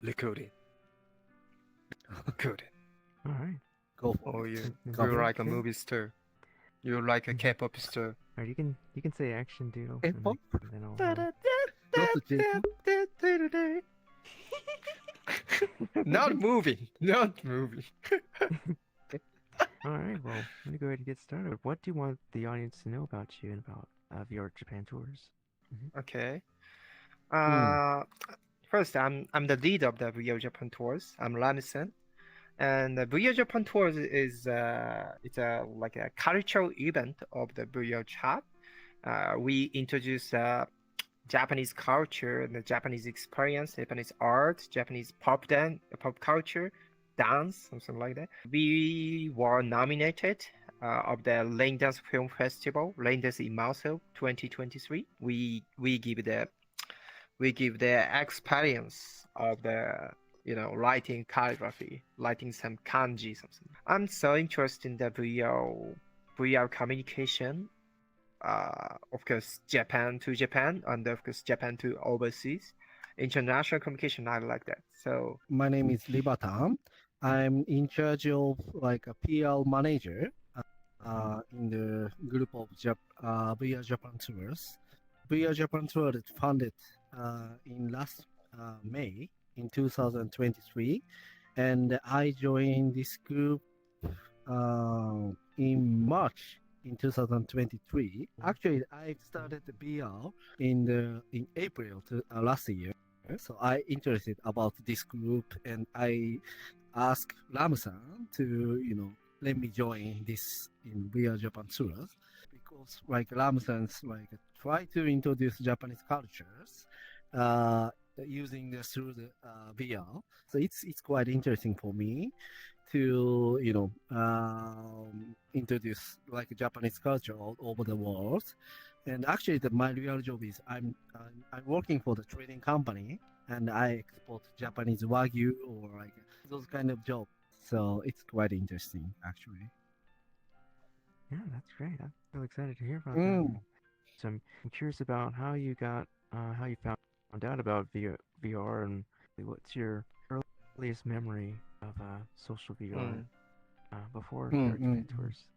recording. Recording. All right. Go for Or it. you're like a Okay. movie star. You're like a Mhm. K-pop star. All right, you can say action, Doodle. K-pop? And then I'll. Not the J-pop? Not moving. Not moving. All right. Well, I'm gonna go ahead and get started. What do you want the audience to know about you and about VR Japan tours? Okay. Hmm. First, I'm the leader of the VR Japan tours. I'm Ramison, and the VR Japan tours is it's a like a cultural event of the VR chat. We introduce Japanese culture, the Japanese experience, Japanese art, Japanese pop culture, dance, something like that. We were nominated of the Rain Dance Film Festival, Rain Dance Immersive 2023. We give the experience of the writing calligraphy, writing some kanji, something. I'm so interested in the VR communication. Of course, Japan to Japan, and of course, Japan to overseas. International communication, I like that. So, My name is Libatan. I'm in charge of like a PR manager in the group of VR Japan Tours. VR Japan Tour is founded in last May in 2023, and I joined this group in March in 2023. Actually, I started the VR in April last year. So I interested about this group, and I asked Ram-san to let me join this in VR Japan tours because like Ram-san's like try to introduce Japanese cultures using the through the VR. So it's quite interesting for me to introduce like Japanese culture all over the world. And actually, my real job is I'm working for the trading company, and I export Japanese wagyu or like those kind of jobs. So it's quite interesting, actually. Yeah, that's great. I'm really excited to hear about that. Mm. So I'm curious about how you found out about VR and what's your earliest memory of social VR before VR Japan tours.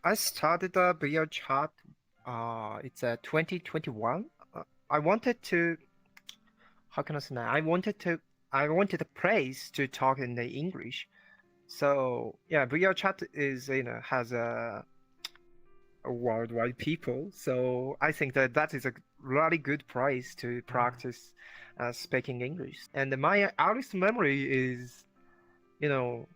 I started the VR chat. It's 2021. I wanted to. How can I say that? I wanted a place to talk in the English. So yeah, VR chat is has a worldwide people. So I think that is a really good place to practice speaking English. And my earliest memory is, you know,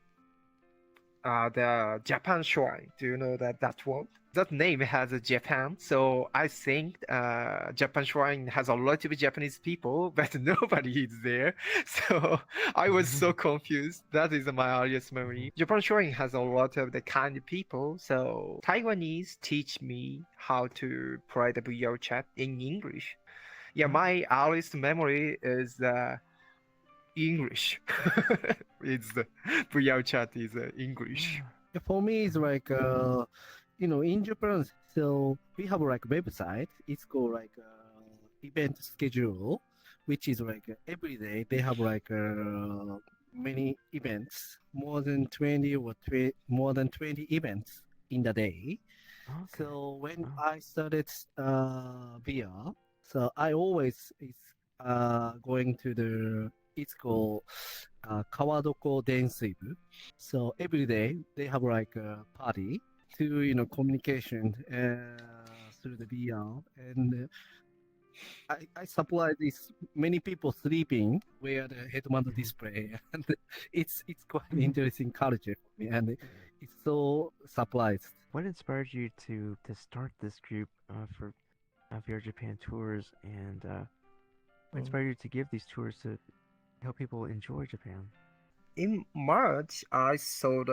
the Japan Shrine. Do you know that one? That name has a Japan, so I think Japan Shrine has a lot of Japanese people, but nobody is there. So I was so confused. That is my earliest memory. Japan Shrine has a lot of the kind of people, so Taiwanese teach me how to play the VR chat in English. Yeah, my earliest memory is English. It's the VR chat is English. For me, it's like in Japan, so we have like a website. It's called like event schedule, which is like every day they have like many events, more than 20 events in the day. Okay. So when I started VR, so I always is going to it's called Kawadoko Densuibu. So every day they have like a party to communication through the VR, and I supply this many people sleeping where the head-mounted display, and it's quite an interesting culture for me, and it's so surprised. What inspired you to start this group for VR Japan tours, and what inspired you to give these tours to help people enjoy Japan? In March, I saw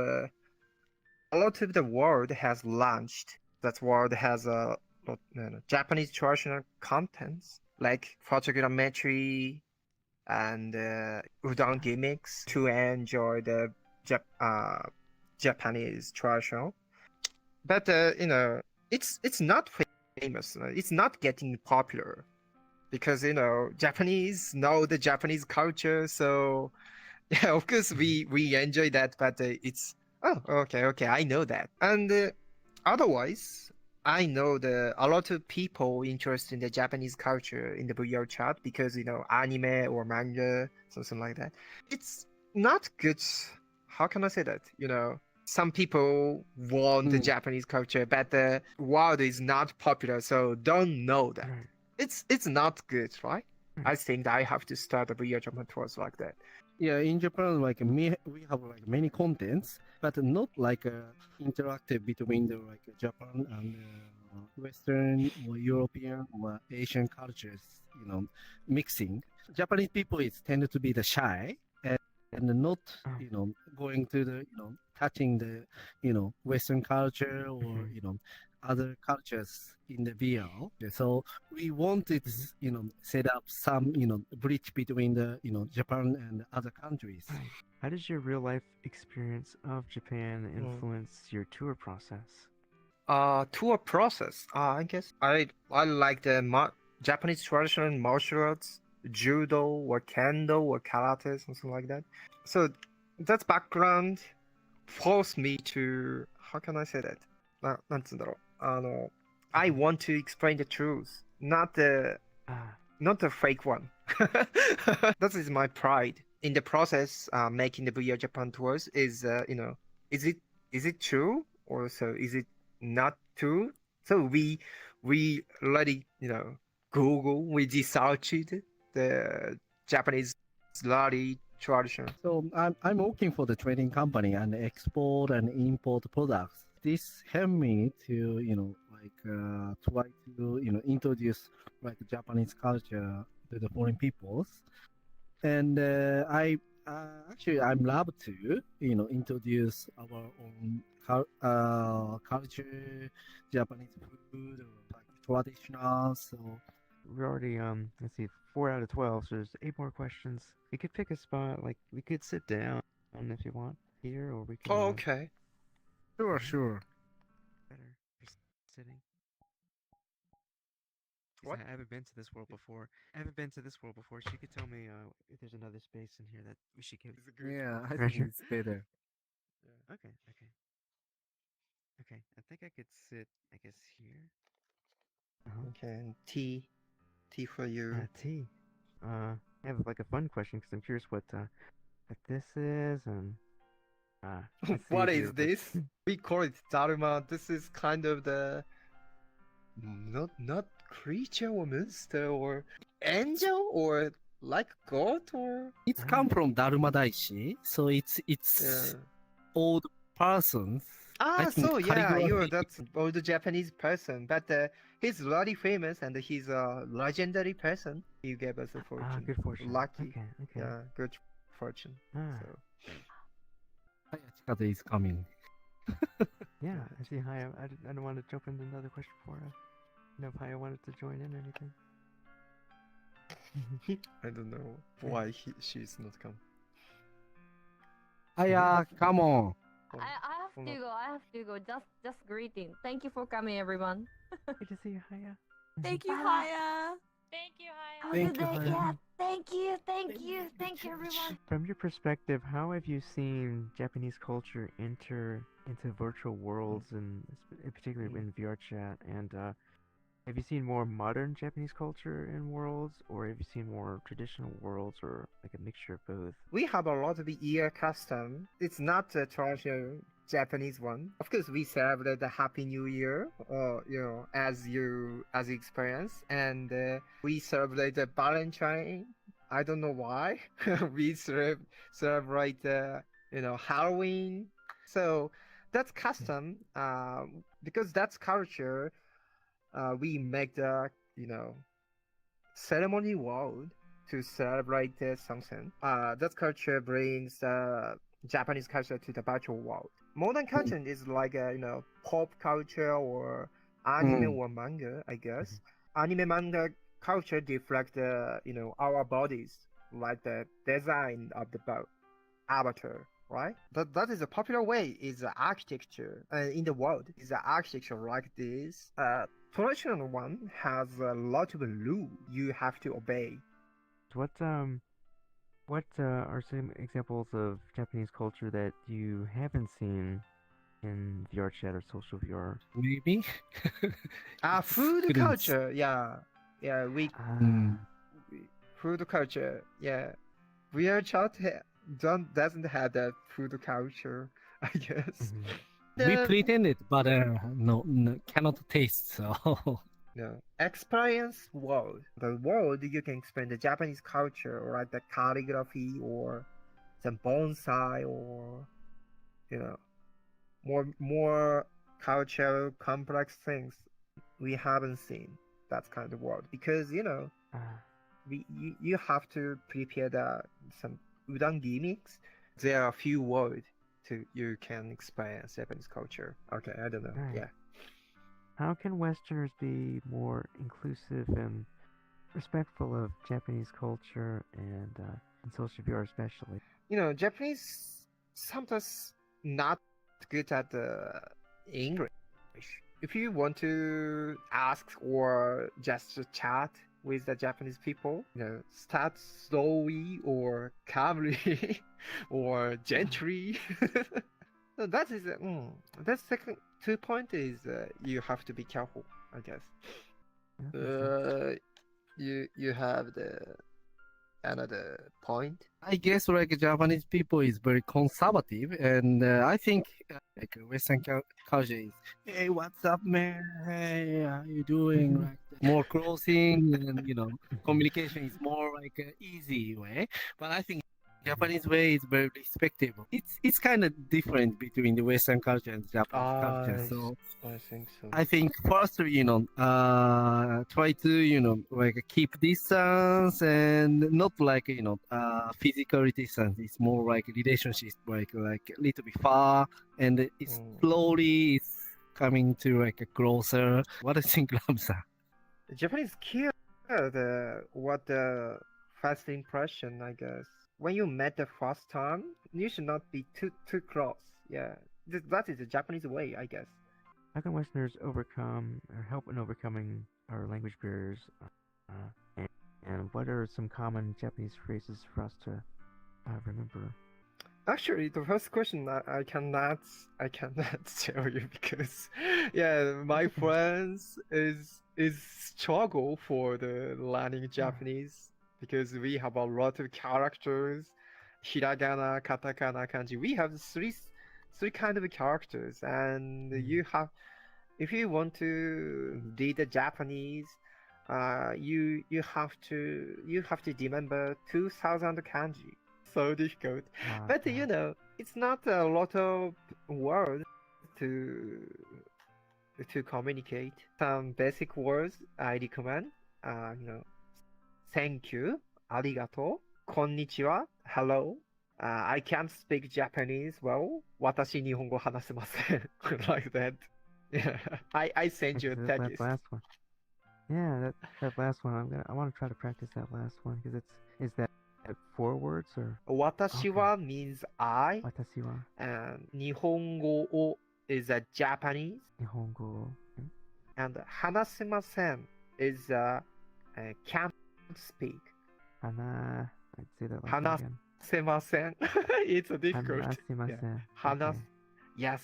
a lot of the world has launched. That world has a Japanese traditional contents like photogrammetry and udon gimmicks to enjoy the Japanese traditional. But it's not famous. It's not getting popular because Japanese know the Japanese culture, so yeah, of course we enjoy that, but it's oh okay, I know that. And otherwise, I know a lot of people interested in the Japanese culture in the VR chat because anime or manga, something like that. It's not good. How can I say that? Some people want the Mm. Japanese culture, but the world is not popular, so don't know that. Right. It's not good, right? Right. I think I have to start a VR Japan tours like that. Yeah, in Japan, like we have like many contents, but not like interactive between the like Japan and Western or European or Asian cultures. Mixing. Japanese people is tend to be the shy and not Oh. going to the touching the Western culture or other cultures in the VR. So we wanted set up some bridge between the Japan and other countries. Right. How does your real life experience of Japan Mm. influence your tour process? Tour process. I guess I like the Japanese traditional martial arts, judo or kendo or karate, something like that. So that background forced me to, how can I say that? なんつうんだろう。I want to explain the truth, not the Ah, fake one. That is my pride in the process. Making the VR Japan tours is is it true or so is it not true? So we already Google, we researched the Japanese lari tradition. So I'm working for the trading company and export and import products. This helped me to try to introduce like Japanese culture to the foreign peoples. And I actually I'm love to introduce our own culture, Japanese food, or like traditional. So we're already let's see, 4 out of 12, so there's 8 more questions. We could pick a spot, like we could sit down if you want here, or we could. Oh, okay. sure. Better just sitting. What? I haven't been to this world before. She could tell me if there's another space in here that we should get. It's a good Yeah, I think Pressure. it's better. Okay. I think I could sit, I guess, here. Okay, and tea for you. Tea. I have like a fun question because I'm curious what this is, and I see What it is here, but- this? We call it Dharma. This is kind of the not creature or monster or angel or like god or It's come from Dharma Daishi, so it's yeah. old persons. I think So yeah, calligraphy- that's old Japanese person, but he's really famous and he's a legendary person. He gave us a fortune. good fortune. Lucky. Okay. Yeah, good fortune. Ah, So Hayachikata is coming. yeah. I see. Hi. I don't want to jump into another question before. Know if Haya wanted to join in or anything. I don't know why she's not come. Haya, come on. I have to go. Just greeting. Thank you for coming, everyone. Good to see you, Haya. Thank you, Bye. Haya. Thank you, Haya. Thank you, Haya. Yeah, thank you, everyone. From your perspective, how have you seen Japanese culture enter into virtual worlds, and particularly in VR chat? And have you seen more modern Japanese culture in worlds, or have you seen more traditional worlds, or like a mixture of both? We have a lot of year custom. It's not the traditional Japanese one. Of course, we celebrate the Happy New Year, as you experience, and we celebrate the Valentine. I don't know why. We celebrate Halloween. So that's custom. Because that's culture. We make the ceremony world to celebrate something. That culture brings Japanese culture to the virtual world. Modern culture is like pop culture or anime or manga, I guess. Anime manga culture reflect our bodies, like the design of the avatar, right? That is a popular way is architecture in the world. Is architecture like this. traditional one has a lot of rule you have to obey. What are some examples of Japanese culture that you haven't seen in VR chat or social VR? Maybe. Food Couldn't- culture, yeah, yeah, Mm. food culture, yeah. VR chat doesn't have that food culture, I guess. Mhm. We The pretended, but no, cannot taste. So no, experience world. The world you can explain the Japanese culture, or like the calligraphy, or some bonsai, or you know, more cultural complex things we haven't seen. That kind of world, because Uh, you have to prepare some udon gimmicks. There are a few words you can experience Japanese culture. Okay, I don't know. right. Yeah. How can Westerners be more inclusive and respectful of Japanese culture and social VR especially? Japanese sometimes not good at the English. If you want to ask or just chat with the Japanese people, start slowly or calmly or gently. So that is that second 2 point is you have to be careful, I guess. Yeah, that makes sense. You have the another point. I guess like Japanese people is very conservative, and I think like Western culture is, hey, what's up, man? Hey, how you doing? Like more closing, and communication is more like an easy way. But I think Japanese way is very respectable. It's kind of different between the Western culture and Japanese culture. So I think so. I think first, try to, like keep distance and not like, physical distance. It's more like relationship, like a little bit far, and it's slowly it's coming to like a closer. What do you think, Ramsa? Japanese care what the first impression, I guess. When you met the first time, you should not be too close. Yeah, that is the Japanese way, I guess. How can Westerners overcome or help in overcoming our language barriers? And, and what are some common Japanese phrases for us to remember? Actually, the first question I cannot tell you because yeah, my Okay. friends is struggle for the learning Japanese because we have a lot of characters, hiragana, katakana, kanji. We have three kind of characters, and you have if you want to read the Japanese, you have to remember 2,000 kanji. So difficult. But it's not a lot of words to communicate. Some basic words I recommend. Thank you, arigato, konnichiwa, hello. I can't speak Japanese well. 私日本語話せません like that. Yeah, I send you a That text. last one. Yeah, that last one. I want to try to practice that last one because is that 4 words or 私は means I, watashi wa and 日本語を is a Japanese, nihongo. and 話せません is can't speak. Hana. I'd say that last one 話 again. せません it's a difficult. Hanasimasen. Yeah. 話 yes,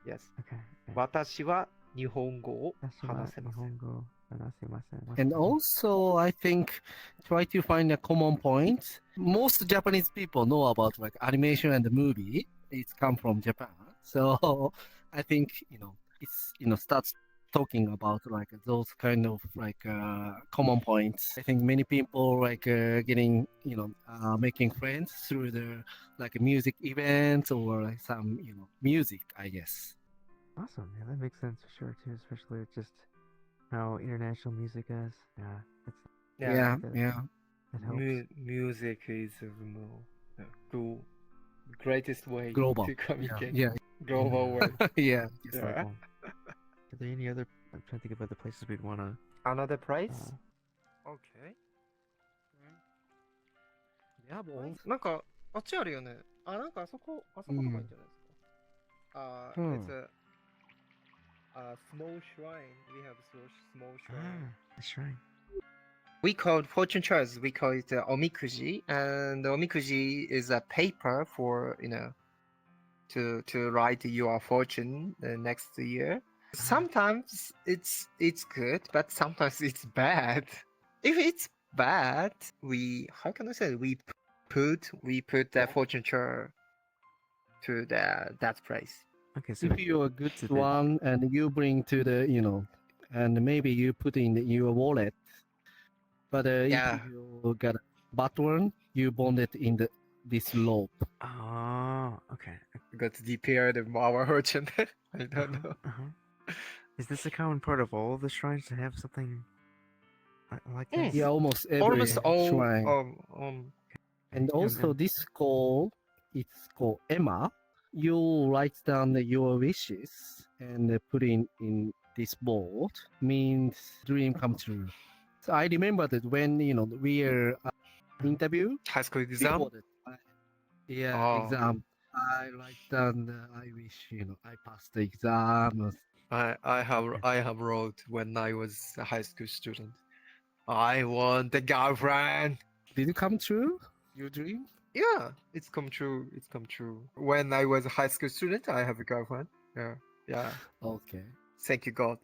yes. Okay. 私は日本語を Watashi wa 話せません nihongo hanasimasen. And also, I think try to find a common point. Most Japanese people know about like animation and the movie. It's come from Japan. So I think it's starts talking about like those kind of like common points. I think many people like getting making friends through the like music events or like some music, I guess. Awesome. Yeah, that makes sense for sure too, especially with just how international music is. Yeah, it's Yeah, that, yeah. that helps. Music is the greatest way Global. to communicate. Yeah. Global way. Yeah. It's Yeah. like, well, are there any other? I'm trying to think of other places we'd want to. Another place? Okay. なんか、あっちあるよね。あ、なんかあそことかいいんじゃないですか。Hmm. It's a small shrine. We have small shrine. Ah, that's right. We call it fortune tellers. We call it omikuji, and omikuji is a paper for to write your fortune next year. Sometimes it's good, but sometimes it's bad. If it's bad, we how can I say it? We put the fortune teller to that place. Okay, so If you're a good so the- one and you bring to the, and maybe you put in your wallet, but Yeah. if you got a bad one, you bond it in this rope. oh, okay. Got to depair the our fortune. I don't Uh-huh, know. uh-huh. Is this a common part of all the shrines to have something like Mm. this? Yeah, almost every Almost all shrine. And Yeah, also then- this call, it's called Emma. You write down your wishes and put in this board, means dream come true. So I remember that when we are interview high school exam. before that, Oh. exam. I write down. I wish I passed the exam. I have wrote when I was a high school student. I want a girlfriend. Did it come true? Your dream? Yeah, it's come true. It's come true. When I was a high school student, I have a girlfriend. Yeah, yeah. Okay. Thank you, God.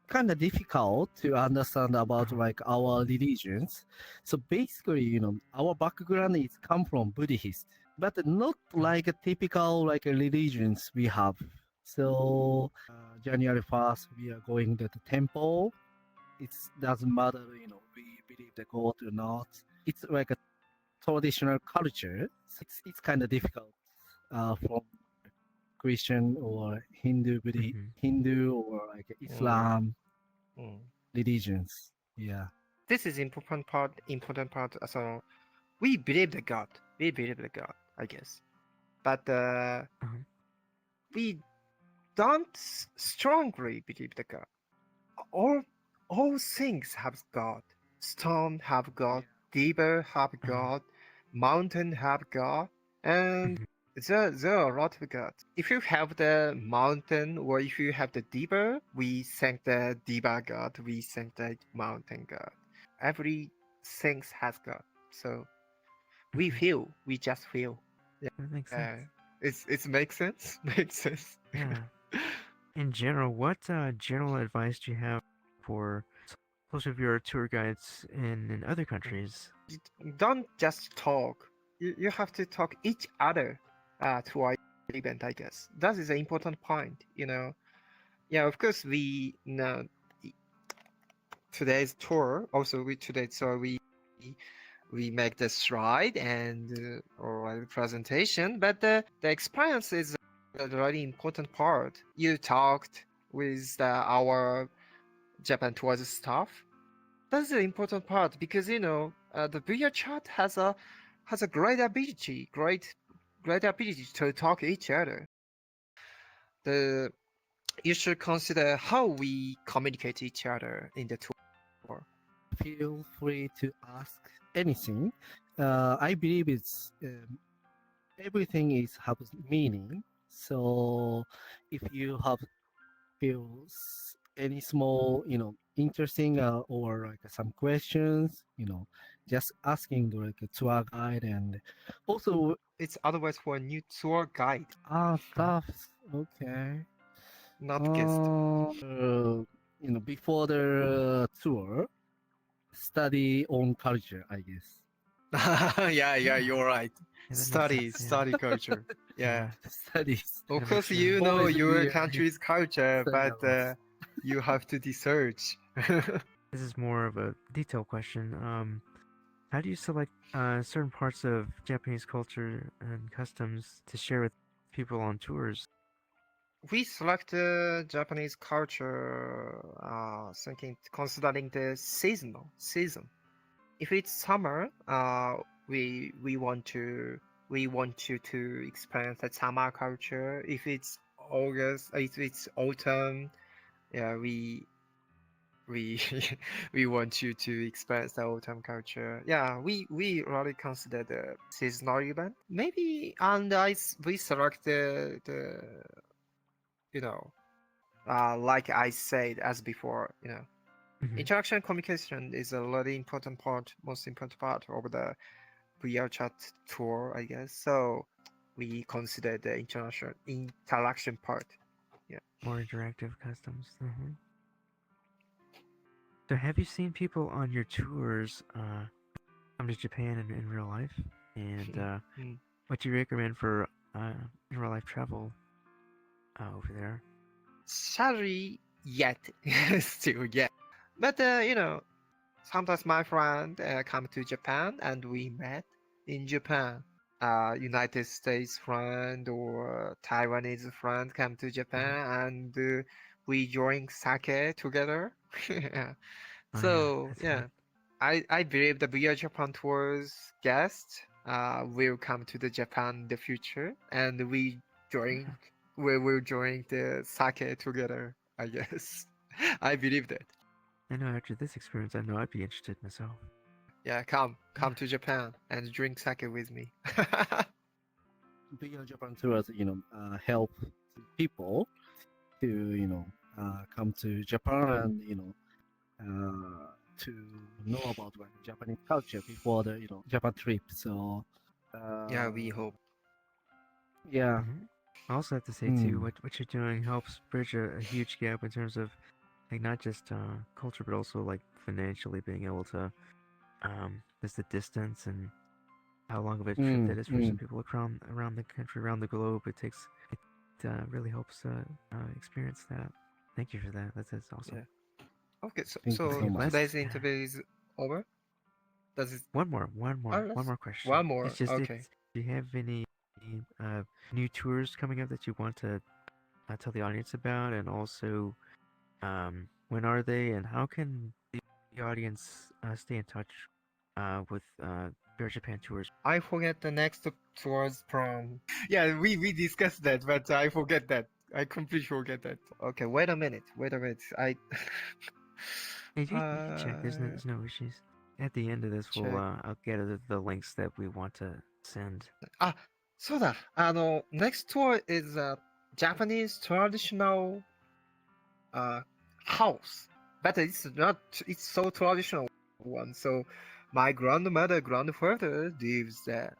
Kind of difficult to understand about Uh-huh. like our religions. So basically, our background is come from Buddhist, but not like a typical like religions we have. So January 1st, we are going to the temple. It doesn't matter, we believe the God or not. It's like a traditional culture. It's kind of difficult from Christian or Hindu, Mhm. Hindu or like Islam Mm. religions. Yeah. This is important part. Important part. So we believe the God. We believe the God. I guess, but Uh-huh. we don't strongly believe the God. All all things have God. Stone have God. River have God. Mountain have God. And there are a lot of gods. If you have the mountain or if you have the river, we thank the river god. We thank the mountain god. Every things has God. So we feel. We just feel. That makes sense. It makes sense. Makes sense. Yeah. In general, what general advice do you have for most of your tour guides in other countries? Don't just talk. You have to talk each other to our event, I guess. That is an important point, Yeah, of course we know today's tour. Also, we make the slide and or presentation, but the experience is a really important part. You talked with our Japan tours staff. That's the important part because the video chat has a great ability to talk each other. The You should consider how we communicate each other in the tour. Feel free to ask anything. I believe it's everything is has meaning. So if you have feels any small, interesting or like some questions, just asking like a tour guide and also It's otherwise for a new tour guide, stuff. Okay. not guest. Before the tour, study on culture, I guess. Yeah, you're right. Yeah, that makes Study, sense, yeah. study culture. Yeah. Studies. Of That course, makes you sense. know Always your we are country's culture, study but a lot. you have to research. This is more of a detailed question. How do you select certain parts of Japanese culture and customs to share with people on tours? We select Japanese culture, considering the season. If it's summer, we want you to experience the summer culture. If it's August, if it's autumn, yeah, we we want you to experience the autumn culture. Yeah, we really consider the seasonal event. Maybe and we select the you know like I said as before, Mhm. interaction communication is a really important part, most important part of the VR chat tour, I guess. So we consider the international interaction part. Yeah. More interactive customs. So have you seen people on your tours come to Japan in real life? And Mm. what do you recommend for in real life travel over there? Sadly, yet still yet. But sometimes my friend come to Japan and we met in Japan. United States friend or Taiwanese friend come to Japan and we drink sake together. Yeah. Oh yeah, So that's yeah, good. I believe the VR Japan tours guest will come to the Japan in the future and drink we will drink the sake together. I guess I believe that. I know after this experience, I know I'd be interested myself. Yeah, come to Japan and drink sake with me. Beyond Japan tours, help people to, come to Japan and, to know about like Japanese culture before the, Japan trip. So, Yeah, we hope. yeah. I also have to say too, Mm. what you're doing helps bridge a huge gap in terms of like not just culture, but also like financially being able to there's the distance and how long of a trip that is for some people around the country, around the globe. It really helps experience that. Thank you for that. That's awesome. Yeah. Okay, so Thank you so so Okay, much. today's interview is over. Does it? Oh, one let's more question. one more. It's just Okay. it's. Do you have any uh, new tours coming up that you want to tell the audience about, and also when are they, and how can the audience stay in touch with Bear Japan tours? I forget the next towards prom. Yeah, we discussed that, but I forget that. I completely forget that. Okay, wait a minute. Wait a minute. Hey, you can check. There's no issues. At the end of this, we'll check. I'll get the links that we want to send. あ、そうだ。next tour is a Japanese traditional house, but it's not. It's so traditional one. So my grandmother, grandfather lives there,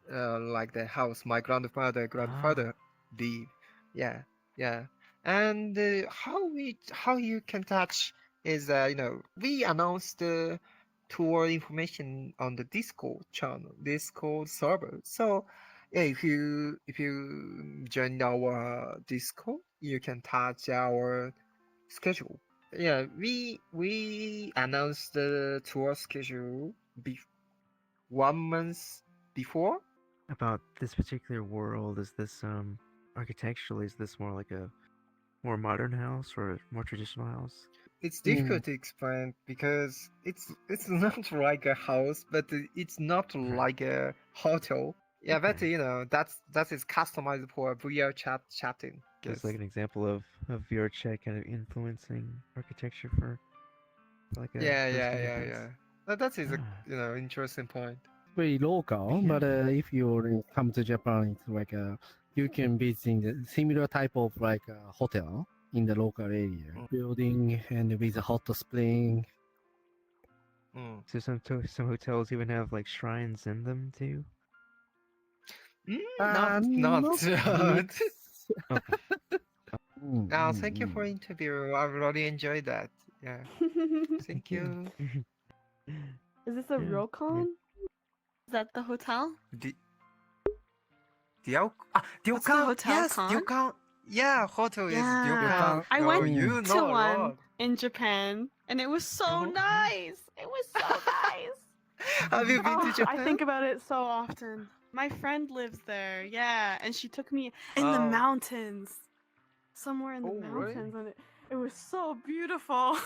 like the house. My grandfather, Ah, grandfather live. Yeah, yeah. And how you can touch is we announced the tour information on the Discord channel, Discord server. So yeah, if you join our Discord, you can touch our schedule. Yeah, we announced the tour schedule 1 month before. about this particular world, is this architecturally, is this more like a more modern house or a more traditional house? It's Mm. difficult to explain because it's not like a house, but it's not Right. like a hotel. Yeah, but Okay. that is customized for VR chatting. Just Yes. like an example of VR chat kind of influencing architecture for like a Yeah, yeah, hosting yeah, events. yeah. That is a Ah, interesting point. Very local, yeah. but if you come to Japan, it's like you can visit in the similar type of like a hotel in the local area, Mm. building and with a hot spring. Mm. So some hotels even have like shrines in them too. Not Not not. mix. Okay. Thank you for interview. I really enjoyed that. Yeah. Thank Thank you. you. Is this a Yeah. real Yeah. con? Is that the hotel? The What's the ryokan. hotel Yes, con? ryokan. Yeah, hotel is Yeah. ryokan. I Oh, went you to know a one lot. in Japan and it was so Oh. nice. It was so nice. Have you been to Oh, I Japan? think about it so often. My friend lives there, yeah, and she took me in the Oh. mountains, somewhere in the Oh, really? mountains, and it was so beautiful.